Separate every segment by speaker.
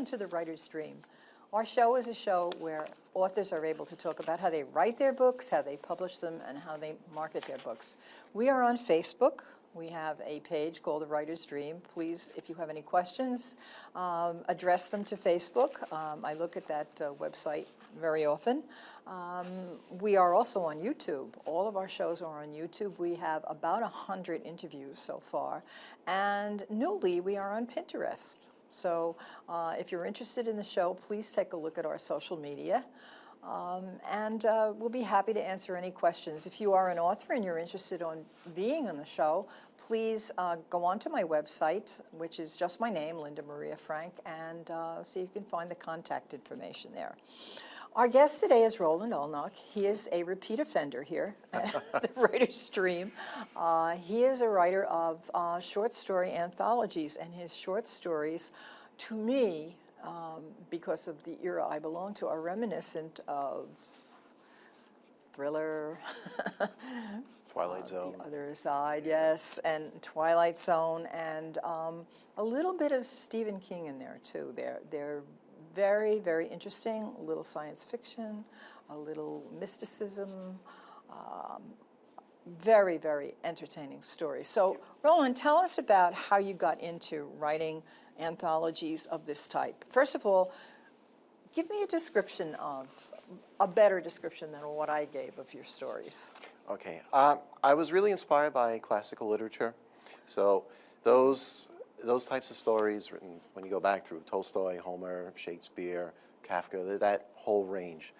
Speaker 1: welcome to The Writer's Dream. Our show is a show where authors are able to talk about how they write their books, how they publish them, and how they market their books. We are on Facebook. We have a page called The Writer's Dream. Please, if you have any questions, address them to Facebook. I look at that website very often. We are also on YouTube. All of our shows are on YouTube. We have about 100 interviews so far. And newly, we are on Pinterest. So if you're interested in the show, please take a look at our social media. And we'll be happy to answer any questions. If you are an author and you're interested in being on the show, please go on to my website, which is just my name, Linda Maria Frank, and so you can find the contact information there. Our guest today is Roland Allnach. He is a repeat offender here at The Writer's Dream. He is a writer of short story anthologies, and his short stories, to me, because of the era I belong to, are reminiscent of thriller,
Speaker 2: Twilight Zone.
Speaker 1: The Other Side, yes, and Twilight Zone, and a little bit of Stephen King in there too. They're very, very interesting, a little science fiction, a little mysticism, very, very entertaining story. So, Roland, tell us about how you got into writing anthologies of this type. First of all, give me a description of, a better description than what I gave of your stories.
Speaker 2: Okay. I was really inspired by classical literature. So those types of stories written when you go back through Tolstoy, Homer, Shakespeare, Kafka, that whole range.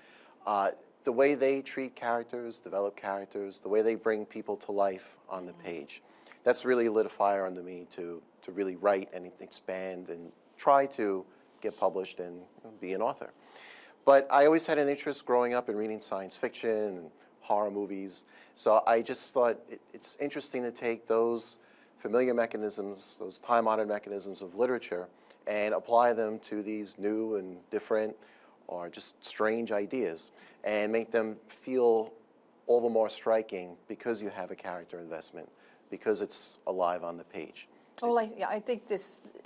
Speaker 2: The way they treat characters, develop characters, the way they bring people to life on the page, that's really lit a fire under me to really write and expand and try to get published and be an author. But I always had an interest growing up in reading science fiction and horror movies, so I just thought it's interesting to take those familiar mechanisms, those time-honored mechanisms of literature, and apply them to these new and different or just strange ideas and make them feel all the more striking because you have a character investment, because it's alive on the page.
Speaker 1: Well, I think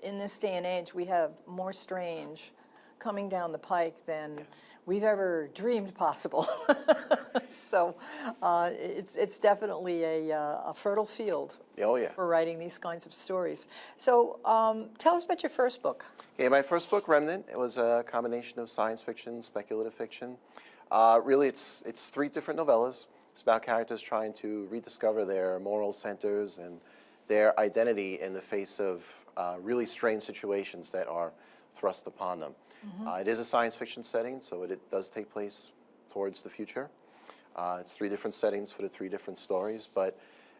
Speaker 1: in this day and age, we have more strange coming down the pike than we've ever dreamed possible. So it's definitely a fertile field for writing these kinds of stories. So tell us about your first book.
Speaker 2: Okay, my first book, Remnant, it was a combination of science fiction, speculative fiction. Really, it's 3 different novellas. It's about characters trying to rediscover their moral centers and their identity in the face of really strange situations that are thrust upon them. It is a science fiction setting, so it does take place towards the future. It's 3 different settings for the 3 different stories, but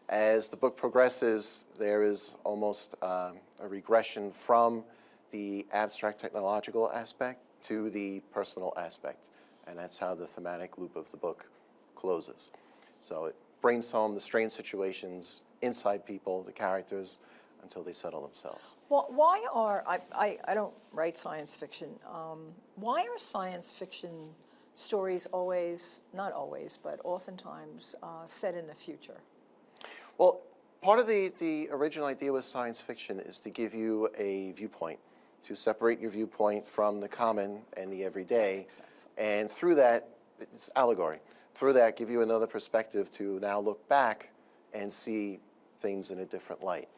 Speaker 2: as the book progresses, there is almost a regression from the abstract technological aspect to the personal aspect, and that's how the thematic loop of the book closes. So it brings home the strange situations inside people, the characters, until they settle themselves.
Speaker 1: Well, why are, I don't write science fiction, why are science fiction stories always, not always, but oftentimes set in the future?
Speaker 2: Well, part of the original idea with science fiction is to give you a viewpoint, to separate your viewpoint from the common and the everyday.
Speaker 1: That makes sense.
Speaker 2: And through that, it's allegory. Through that, give you another perspective to now look back and see things in a different light.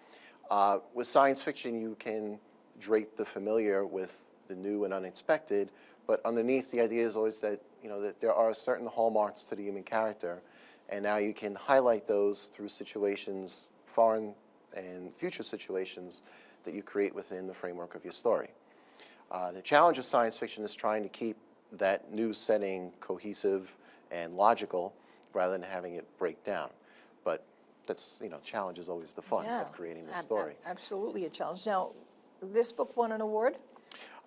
Speaker 2: With science fiction, you can drape the familiar with the new and unexpected, but underneath the idea is always that, that there are certain hallmarks to the human character, and now you can highlight those through situations, foreign and future situations, that you create within the framework of your story. The challenge of science fiction is trying to keep that new setting cohesive and logical rather than having it break down. But that's, challenge is always the fun of creating the story.
Speaker 1: Absolutely a challenge. Now, this book won an award?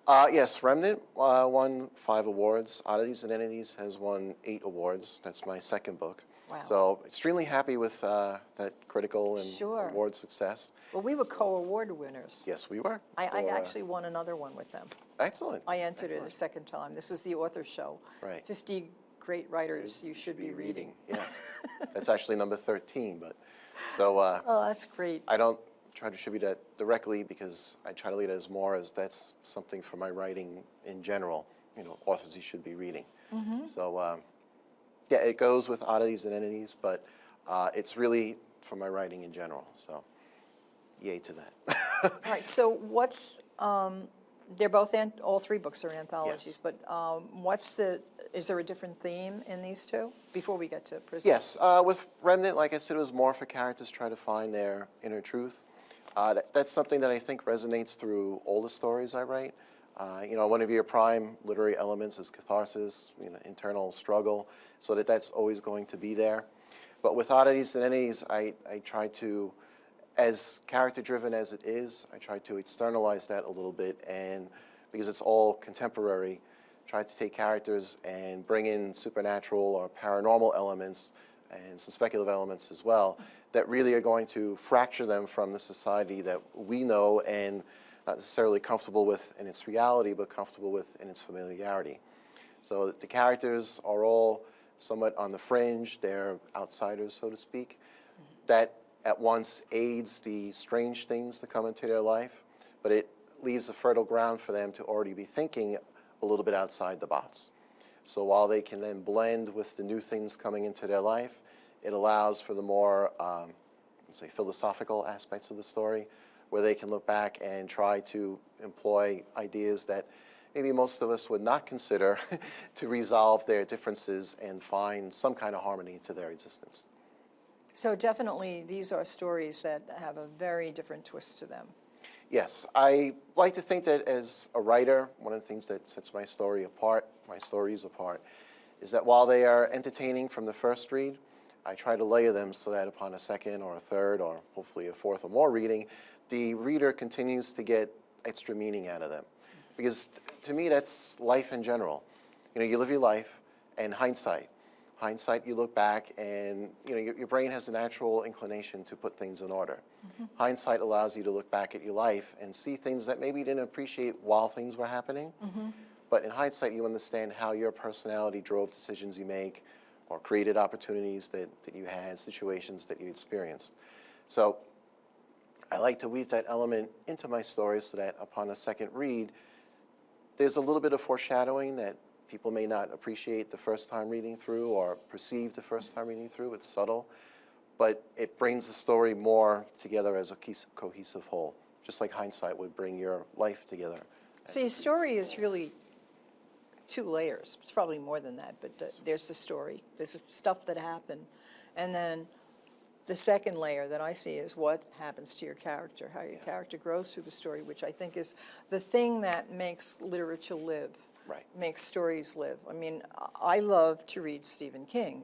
Speaker 2: Yes, Remnant won 5 awards. Oddities and Entities has won 8 awards. That's my second book.
Speaker 1: Wow.
Speaker 2: So extremely happy with that critical and award success.
Speaker 1: Well, we were co-award winners.
Speaker 2: Yes, we were.
Speaker 1: I actually won another one with them.
Speaker 2: Excellent.
Speaker 1: I entered it a second time. This is the author show.
Speaker 2: Right.
Speaker 1: 50 great writers you should be reading.
Speaker 2: Yes. That's actually number 13, but so
Speaker 1: oh, that's great.
Speaker 2: I don't try to attribute that directly because I try to lead it as more as that's something for my writing in general, authors you should be reading. So, yeah, it goes with oddities and entities, but it's really for my writing in general. So, yay to that.
Speaker 1: All right, so what's, they're both, all three books are anthologies,
Speaker 2: Yes.
Speaker 1: but is there a different theme in these two before we get to prison?
Speaker 2: Yes, with Remnant, like I said, it was more for characters trying to find their inner truth. That's something that I think resonates through all the stories I write. One of your prime literary elements is catharsis, internal struggle, so that's always going to be there. But with Oddities and Entities, I try to, as character-driven as it is, I try to externalize that a little bit, and because it's all contemporary, try to take characters and bring in supernatural or paranormal elements and some speculative elements as well that really are going to fracture them from the society that we know and not necessarily comfortable with in its reality, but comfortable with in its familiarity. So the characters are all somewhat on the fringe, they're outsiders, so to speak. That at once aids the strange things that come into their life, but it leaves a fertile ground for them to already be thinking a little bit outside the box. So while they can then blend with the new things coming into their life, it allows for the more, say, philosophical aspects of the story, where they can look back and try to employ ideas that maybe most of us would not consider to resolve their differences and find some kind of harmony to their existence.
Speaker 1: So definitely these are stories that have a very different twist to them.
Speaker 2: Yes, I like to think that as a writer, one of the things that sets my stories apart, is that while they are entertaining from the first read, I try to layer them so that upon a second or a third or hopefully a fourth or more reading, the reader continues to get extra meaning out of them. Because to me, that's life in general. You live your life, and hindsight, you look back and your brain has a natural inclination to put things in order. Hindsight allows you to look back at your life and see things that maybe you didn't appreciate while things were happening. But in hindsight, you understand how your personality drove decisions you make or created opportunities that you had, situations that you experienced. So I like to weave that element into my stories so that upon a second read, there's a little bit of foreshadowing that people may not appreciate the first time reading through or perceive the first time reading through. It's subtle, but it brings the story more together as a cohesive whole, just like hindsight would bring your life together.
Speaker 1: So your story is really two layers. It's probably more than that, but there's the story. There's the stuff that happened. And then the second layer that I see is what happens to your character, how your character grows through the story, which I think is the thing that makes literature live.
Speaker 2: Right.
Speaker 1: Makes stories live. I mean, I love to read Stephen King,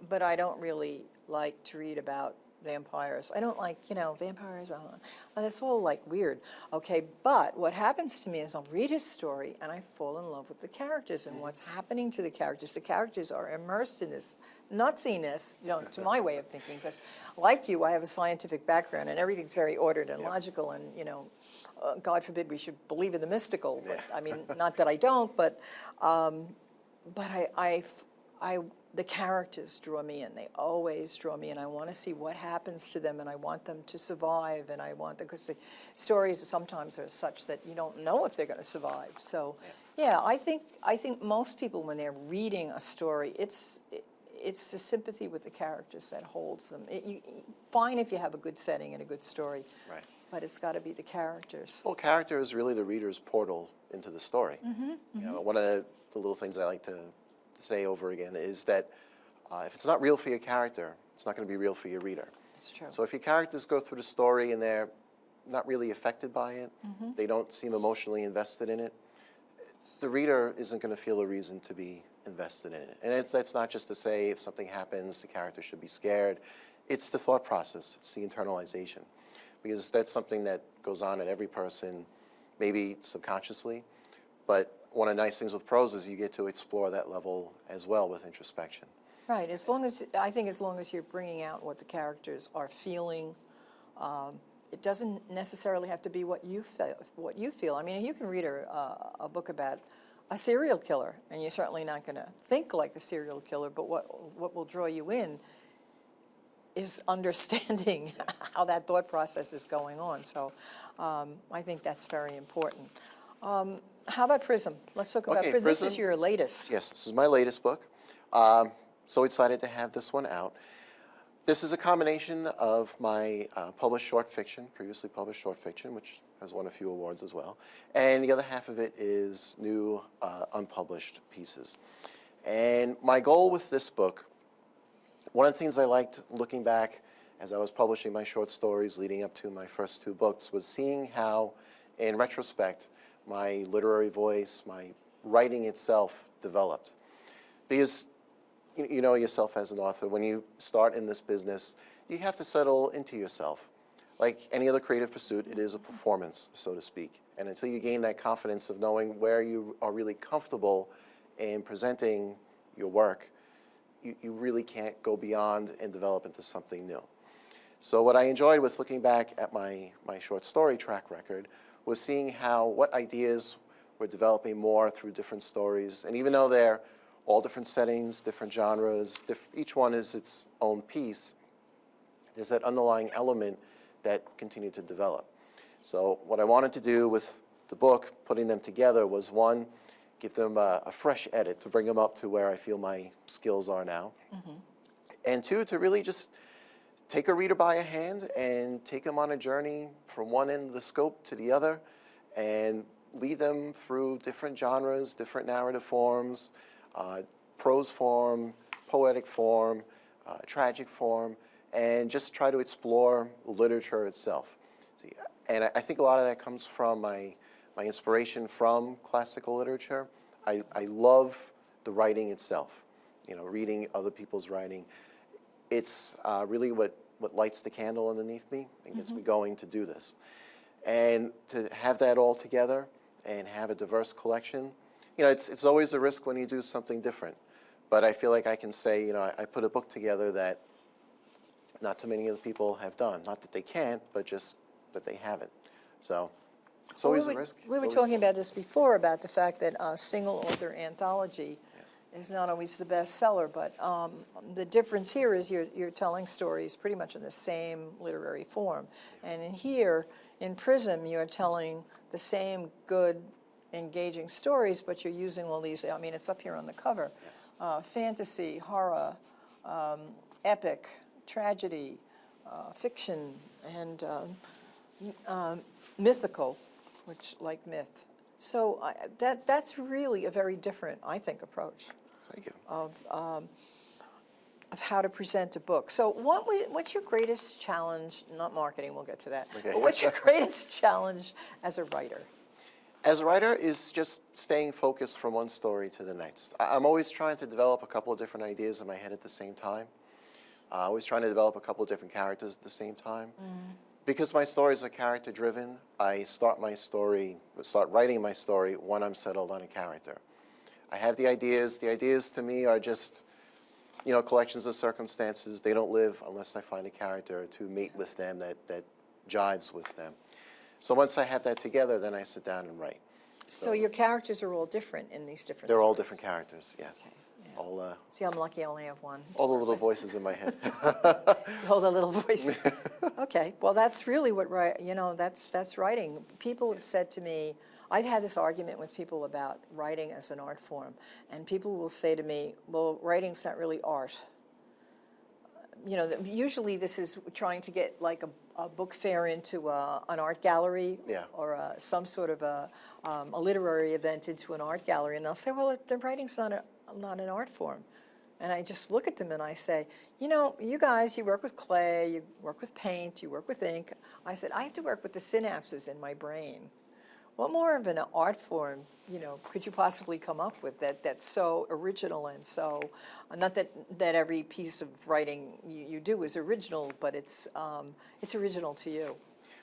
Speaker 1: but I don't really like to read about vampires. I don't like, vampires, that's all like weird. Okay, but what happens to me is I'll read his story and I fall in love with the characters and what's happening to the characters. The characters are immersed in this nutsiness, to my way of thinking, because like you, I have a scientific background and everything's very ordered and logical and, God forbid we should believe in the mystical. But, I mean, not that I don't, but the characters draw me in. They always draw me in. I want to see what happens to them, and I want them to survive, and I want them, because the stories sometimes are such that you don't know if they're going to survive. So, yeah, I think most people, when they're reading a story, it's the sympathy with the characters that holds them. Fine if you have a good setting and a good story.
Speaker 2: Right.
Speaker 1: But it's got to be the characters.
Speaker 2: Well, character is really the reader's portal into the story. One of the little things I like to say over again is that if it's not real for your character, it's not going to be real for your reader.
Speaker 1: It's true.
Speaker 2: So if your characters go through the story and they're not really affected by it, they don't seem emotionally invested in it, the reader isn't going to feel a reason to be invested in it. And that's not just to say if something happens, the character should be scared. It's the thought process. It's the internalization. Because that's something that goes on in every person, maybe subconsciously. But one of the nice things with prose is you get to explore that level as well with introspection.
Speaker 1: Right. I think as long as you're bringing out what the characters are feeling, it doesn't necessarily have to be what you feel. I mean, you can read a book about a serial killer, and you're certainly not going to think like the serial killer. But what will draw you in is understanding how that thought process is going on. So I think that's very important. How about Prism? Let's talk about
Speaker 2: Okay,
Speaker 1: Prism. This is
Speaker 2: Prism.
Speaker 1: your latest.
Speaker 2: Yes, this is my latest book. So excited to have this one out. This is a combination of my published short fiction, previously published short fiction, which has won a few awards as well, and the other half of it is new unpublished pieces. And my goal with this book, one of the things I liked looking back as I was publishing my short stories leading up to my first two books, was seeing how, in retrospect, my literary voice, my writing itself developed. Because you know yourself as an author, when you start in this business, you have to settle into yourself. Like any other creative pursuit, it is a performance, so to speak. And until you gain that confidence of knowing where you are really comfortable in presenting your work, you really can't go beyond and develop into something new. So what I enjoyed with looking back at my short story track record was seeing how what ideas were developing more through different stories. And even though they're all different settings, different genres, each one is its own piece, there's that underlying element that continued to develop. So what I wanted to do with the book, putting them together, was one, give them a fresh edit to bring them up to where I feel my skills are now. Mm-hmm. And two, to really just take a reader by a hand and take them on a journey from one end of the scope to the other and lead them through different genres, different narrative forms, prose form, poetic form, tragic form, and just try to explore literature itself. And I think a lot of that comes from my inspiration from classical literature. I love the writing itself, you know, reading other people's writing. It's really what lights the candle underneath me and gets me going to do this. And to have that all together and have a diverse collection, you know, it's always a risk when you do something different. But I feel like I can say, you know, I put a book together that not too many other people have done. Not that they can't, but just that they haven't. So it's always a risk.
Speaker 1: We were talking about this before, about the fact that a single author anthology is not always the best seller, but the difference here is you're telling stories pretty much in the same literary form. And in here, in Prism, you're telling the same good, engaging stories, but you're using all these, I mean, it's up here on the cover, fantasy, horror, epic, tragedy, fiction, and mythical, which like myth. So that's really a very different, I think, approach.
Speaker 2: Thank you.
Speaker 1: Of how to present a book. So what's your greatest challenge, not marketing, we'll get to that,
Speaker 2: Okay.
Speaker 1: but what's your greatest challenge as a writer?
Speaker 2: As a writer is just staying focused from one story to the next. I'm always trying to develop a couple of different ideas in my head at the same time. Always trying to develop a couple of different characters at the same time. Because my stories are character driven, I start writing my story when I'm settled on a character. I have the ideas. The ideas to me are just, you know, collections of circumstances. They don't live unless I find a character to mate with them that jives with them. So once I have that together, then I sit down and write.
Speaker 1: So your characters are all different in these different
Speaker 2: They're all
Speaker 1: stories.
Speaker 2: different characters, yes.
Speaker 1: Okay, yeah.
Speaker 2: All,
Speaker 1: See, I'm lucky I only have one.
Speaker 2: all the little voices in my head.
Speaker 1: All the little voices. Okay, well, that's really what, you know, that's writing. People have said to me, I've had this argument with people about writing as an art form, and people will say to me, well, writing's not really art. You know, usually this is trying to get like a book fair into an art gallery, or some sort of a literary event into an art gallery, and they'll say, well, the writing's not an art form. And I just look at them and I say, you know, you guys, you work with clay, you work with paint, you work with ink. I said, I have to work with the synapses in my brain. What more of an art form, you know, could you possibly come up with that's so original and so, not that every piece of writing you do is original, but it's original to you.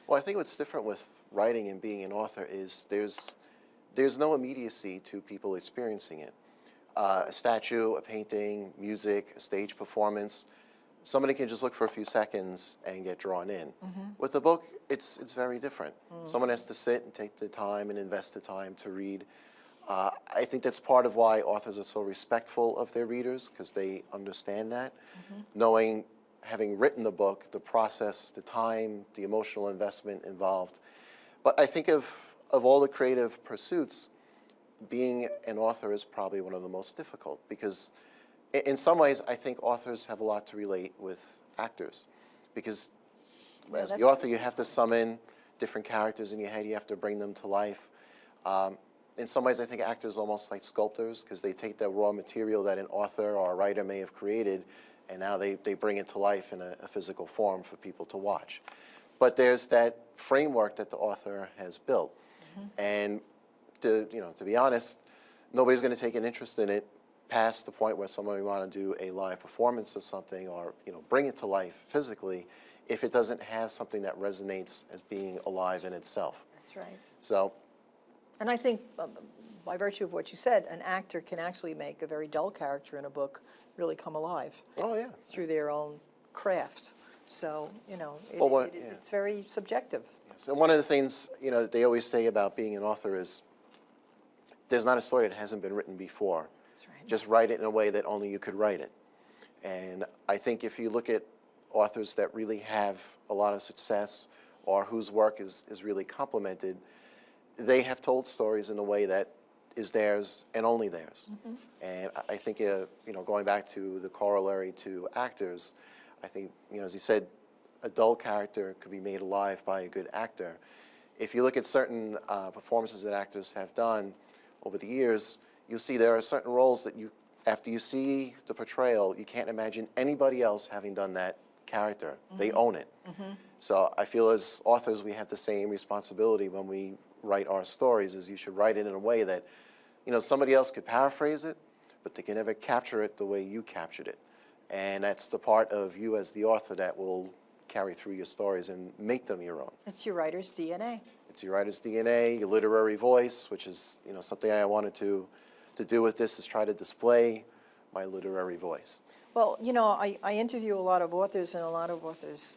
Speaker 2: Well, I think what's different with writing and being an author is there's no immediacy to people experiencing it. A statue, a painting, music, a stage performance, somebody can just look for a few seconds and get drawn in. With a book, it's very different. Someone has to sit and take the time and invest the time to read. I think that's part of why authors are so respectful of their readers, because they understand that, knowing having written the book, the process, the time, the emotional investment involved. But I think of all the creative pursuits, being an author is probably one of the most difficult, because in some ways I think authors have a lot to relate with actors, because
Speaker 1: Yeah,
Speaker 2: as the
Speaker 1: that's
Speaker 2: author you have to summon different characters in your head, you have to bring them to life. In some ways I think actors are almost like sculptors, because they take the raw material that an author or a writer may have created, and now they bring it to life in a physical form for people to watch. But there's that framework that the author has built. And to be honest, nobody's going to take an interest in it past the point where somebody want to do a live performance of something, or bring it to life physically, if it doesn't have something that resonates as being alive in itself.
Speaker 1: That's right.
Speaker 2: So,
Speaker 1: And I think, by virtue of what you said, an actor can actually make a very dull character in a book really come alive
Speaker 2: oh yeah,
Speaker 1: through their own craft. So,
Speaker 2: Well, yeah.
Speaker 1: it's very subjective.
Speaker 2: yes. And one of the things that they always say about being an author is, there's not a story that hasn't been written before.
Speaker 1: That's right.
Speaker 2: Just write it in a way that only you could write it. And I think if you look at authors that really have a lot of success, or whose work is really complimented, they have told stories in a way that is theirs and only theirs. And I think, going back to the corollary to actors, I think, as you said, a dull character could be made alive by a good actor. If you look at certain performances that actors have done over the years, you'll see there are certain roles that after you see the portrayal, you can't imagine anybody else having done that character. They own it. So I feel as authors, we have the same responsibility when we write our stories, is you should write it in a way that, somebody else could paraphrase it, but they can never capture it the way you captured it. And that's the part of you as the author that will carry through your stories and make them your own.
Speaker 1: It's your writer's DNA.
Speaker 2: It's your writer's DNA, your literary voice, which is, something I wanted to do with this, is try to display my literary voice.
Speaker 1: Well, I interview a lot of authors, and a lot of authors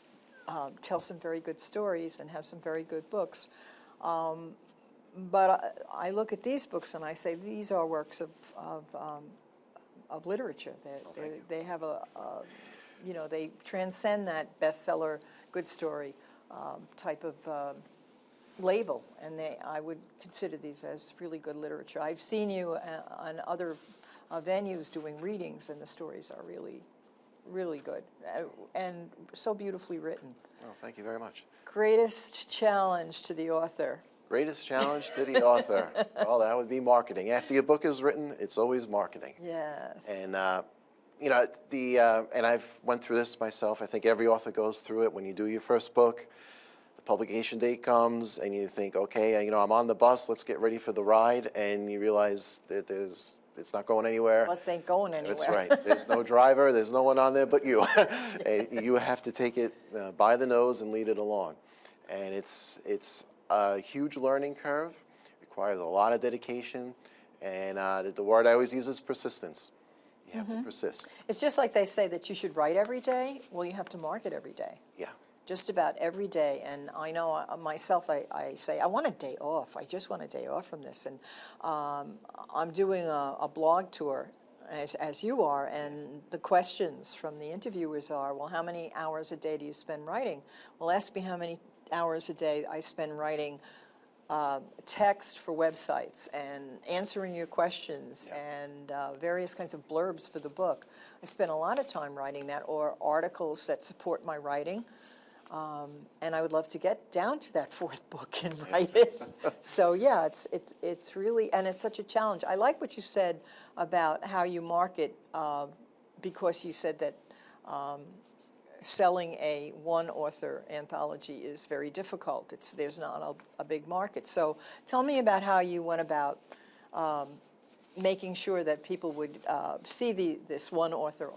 Speaker 1: tell some very good stories and have some very good books. But I look at these books and I say these are works of literature. They have they transcend that bestseller, good story type of label, and I would consider these as really good literature. I've seen you on other venues doing readings, and the stories are really, really good and so beautifully written.
Speaker 2: Oh, thank you very much.
Speaker 1: Greatest challenge to the author?
Speaker 2: Greatest challenge to the author? Well, that would be marketing. After your book is written, it's always marketing.
Speaker 1: Yes.
Speaker 2: And and I've went through this myself. I think every author goes through it. When you do your first book, the publication date comes, and you think, okay, I'm on the bus. Let's get ready for the ride, and you realize that it's not going anywhere.
Speaker 1: Bus ain't going anywhere.
Speaker 2: That's right. There's no driver. There's no one on there but you. You have to take it by the nose and lead it along. And it's a huge learning curve. Requires a lot of dedication. And the word I always use is persistence. You have to persist.
Speaker 1: It's just like they say that you should write every day. Well, you have to market every day.
Speaker 2: Yeah.
Speaker 1: Just about every day. And I know myself, I say, I want a day off. I just want a day off from this. And I'm doing a blog tour, as you are, and the questions from the interviewers are, well, how many hours a day do you spend writing? Well, ask me how many hours a day I spend writing text for websites and answering your questions and various kinds of blurbs for the book. I spend a lot of time writing that, or articles that support my writing. And I would love to get down to that fourth book and write it. So yeah, it's really, and it's such a challenge. I like what you said about how you market, because you said that selling a one-author anthology is very difficult. There's not a big market. So tell me about how you went about making sure that people would see this one-author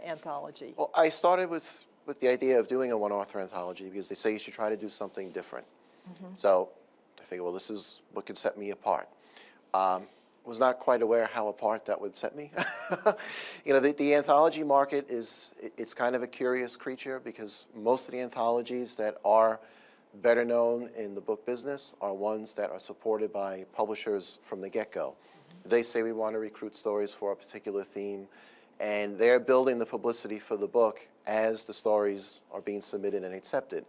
Speaker 1: anthology.
Speaker 2: Well, I started with the idea of doing a one-author anthology because they say you should try to do something different. So I figured, well, this is what could set me apart. Was not quite aware how apart that would set me. The anthology market it's kind of a curious creature, because most of the anthologies that are better known in the book business are ones that are supported by publishers from the get-go. They say we want to recruit stories for a particular theme, and they're building the publicity for the book as the stories are being submitted and accepted.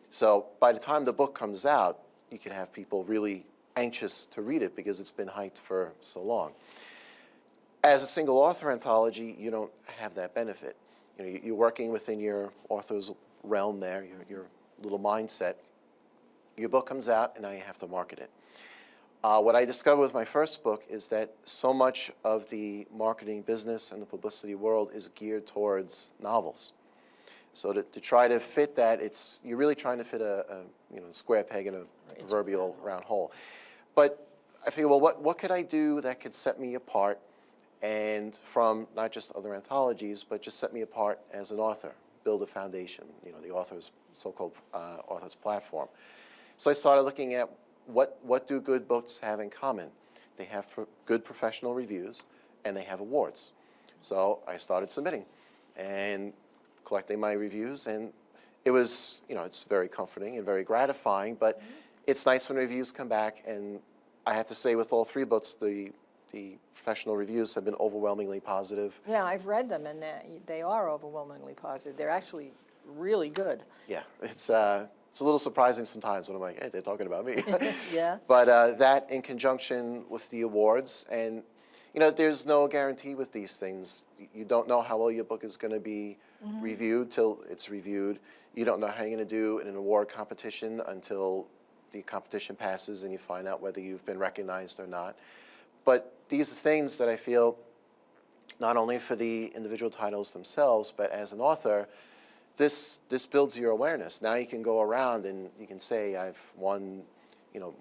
Speaker 2: So by the time the book comes out, you can have people really anxious to read it because it's been hyped for so long. As a single author anthology, you don't have that benefit. You know, you're working within your author's realm there, your little mindset. Your book comes out, and now you have to market it. What I discovered with my first book is that so much of the marketing business and the publicity world is geared towards novels. So to try to fit that, you're really trying to fit a square peg in a proverbial round hole. But I figured, well, what could I do that could set me apart, and from not just other anthologies, but just set me apart as an author, build a foundation, the author's so-called author's platform. So I started looking at what do good books have in common? They have good professional reviews, and they have awards. So I started submitting and collecting my reviews, and it was, it's very comforting and very gratifying, but it's nice when reviews come back, and I have to say with all three books, the professional reviews have been overwhelmingly positive.
Speaker 1: Yeah, I've read them, and they are overwhelmingly positive. They're actually really good.
Speaker 2: Yeah, it's a little surprising sometimes when I'm like, hey, they're talking about me.
Speaker 1: Yeah.
Speaker 2: But that in conjunction with the awards, and there's no guarantee with these things. You don't know how well your book is going to be reviewed till it's reviewed. You don't know how you're going to do in an award competition until the competition passes and you find out whether you've been recognized or not. But these are things that I feel, not only for the individual titles themselves, but as an author, this builds your awareness. Now you can go around and you can say, I've won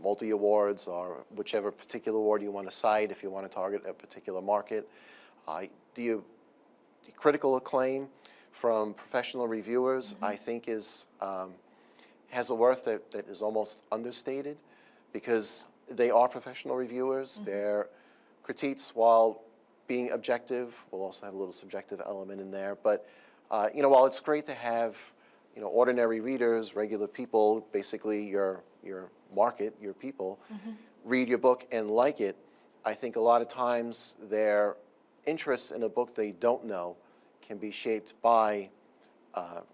Speaker 2: multi-awards, or whichever particular award you want to cite if you want to target a particular market. The critical acclaim from professional reviewers, I think, has a worth that is almost understated, because they are professional reviewers. Their critiques, while being objective, will also have a little subjective element in there. But while it's great to have ordinary readers, regular people, basically your market, your people, read your book and like it, I think a lot of times their interest in a book they don't know can be shaped by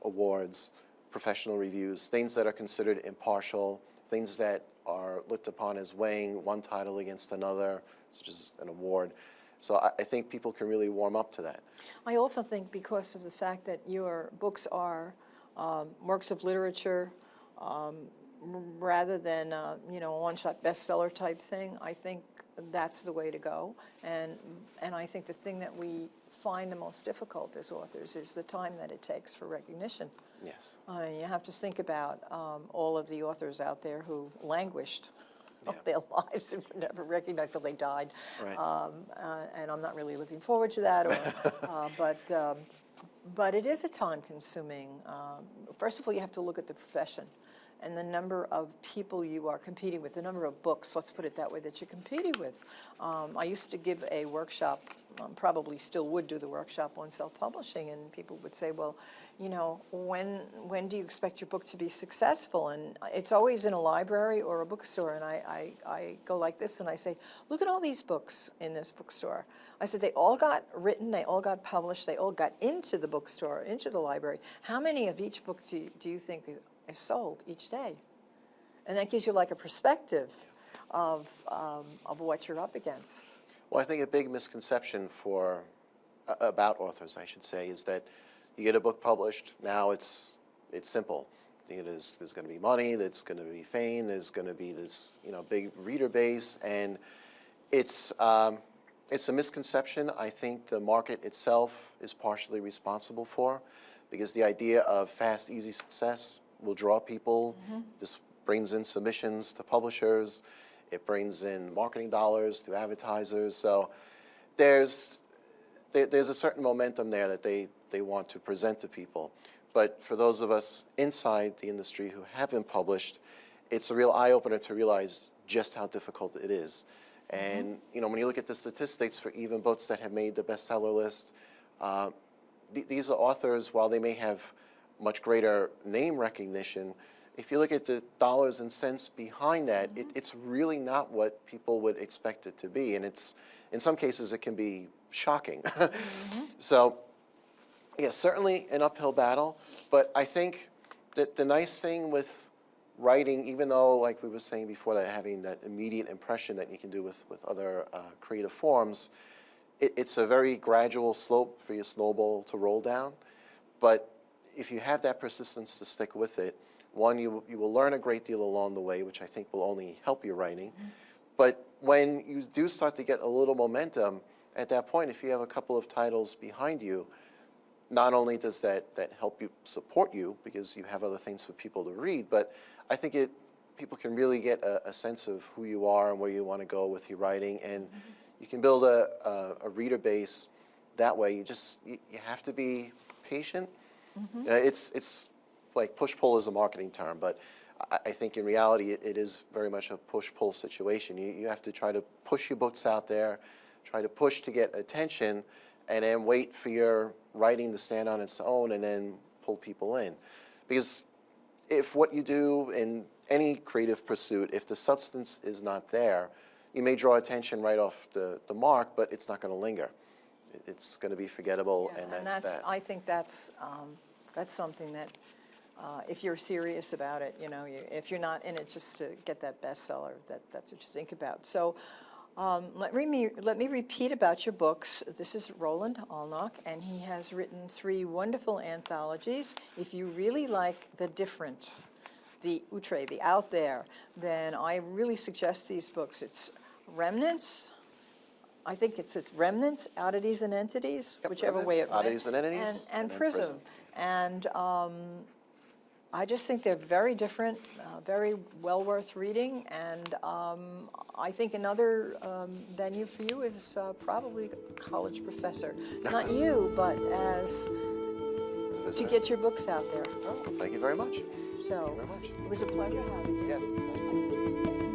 Speaker 2: awards, professional reviews, things that are considered impartial, things that are looked upon as weighing one title against another, such as an award. So I think people can really warm up to that.
Speaker 1: I also think because of the fact that your books are works of literature, rather than a one-shot bestseller type thing, I think that's the way to go. And I think the thing that we find the most difficult as authors is the time that it takes for recognition.
Speaker 2: Yes.
Speaker 1: You have to think about all of the authors out there who languished their lives and were never recognized till they died.
Speaker 2: Right.
Speaker 1: And I'm not really looking forward to that. But it is a time-consuming. First of all, you have to look at the profession and the number of people you are competing with, the number of books, let's put it that way, that you're competing with. I used to give a workshop, probably still would do the workshop on self-publishing, and people would say, well, when do you expect your book to be successful? And it's always in a library or a bookstore, and I go like this, and I say, look at all these books in this bookstore. I said, they all got written, they all got published, they all got into the bookstore, into the library. How many of each book do you think is sold each day? And that gives you like a perspective of what you're up against.
Speaker 2: Well, I think a big misconception about authors, I should say, is that you get a book published, now it's simple. There's going to be money, there's going to be fame, there's going to be this big reader base, and it's a misconception I think the market itself is partially responsible for, because the idea of fast, easy success will draw people. This brings in submissions to publishers. It brings in marketing dollars to advertisers. So there's a certain momentum there that they want to present to people. But for those of us inside the industry who have been published, it's a real eye-opener to realize just how difficult it is. And when you look at the statistics for even books that have made the bestseller list, these are authors, while they may have much greater name recognition, if you look at the dollars and cents behind that, it's really not what people would expect it to be. And in some cases, it can be shocking. So Yeah, certainly an uphill battle, but I think that the nice thing with writing, even though, like we were saying before, that having that immediate impression that you can do with other creative forms, it's a very gradual slope for your snowball to roll down. But if you have that persistence to stick with it, one, you will learn a great deal along the way, which I think will only help your writing. But when you do start to get a little momentum, at that point, if you have a couple of titles behind you, not only does that help you support you because you have other things for people to read, but I think people can really get a sense of who you are and where you want to go with your writing, and you can build a reader base that way. You have to be patient. It's like push-pull is a marketing term, but I think in reality it is very much a push-pull situation. You have to try to push your books out there, try to push to get attention, and then wait for your writing to stand on its own and then pull people in. Because if what you do in any creative pursuit, if the substance is not there, you may draw attention right off the mark, but it's not going to linger. It's going to be forgettable,
Speaker 1: Yeah,
Speaker 2: and that's that.
Speaker 1: I think that's something that, if you're serious about it, you know, if you're not in it just to get that bestseller, that's what you think about. So let me repeat about your books. This is Roland Allnach, and he has written 3 wonderful anthologies. If you really like the different, the outre, the out there, then I really suggest these books. It's Remnants. I think it's Remnants, Oddities and Entities,
Speaker 2: Yep,
Speaker 1: whichever
Speaker 2: Remnants,
Speaker 1: way it went.
Speaker 2: Oddities and Entities,
Speaker 1: and
Speaker 2: then
Speaker 1: Prism. And I just think they're very different, very well worth reading, and I think another venue for you is probably college professor. Not you, but as to get your books out there.
Speaker 2: Oh, well, thank you very much.
Speaker 1: So
Speaker 2: Thank you very much.
Speaker 1: it was a pleasure having you.
Speaker 2: Yes, thank you.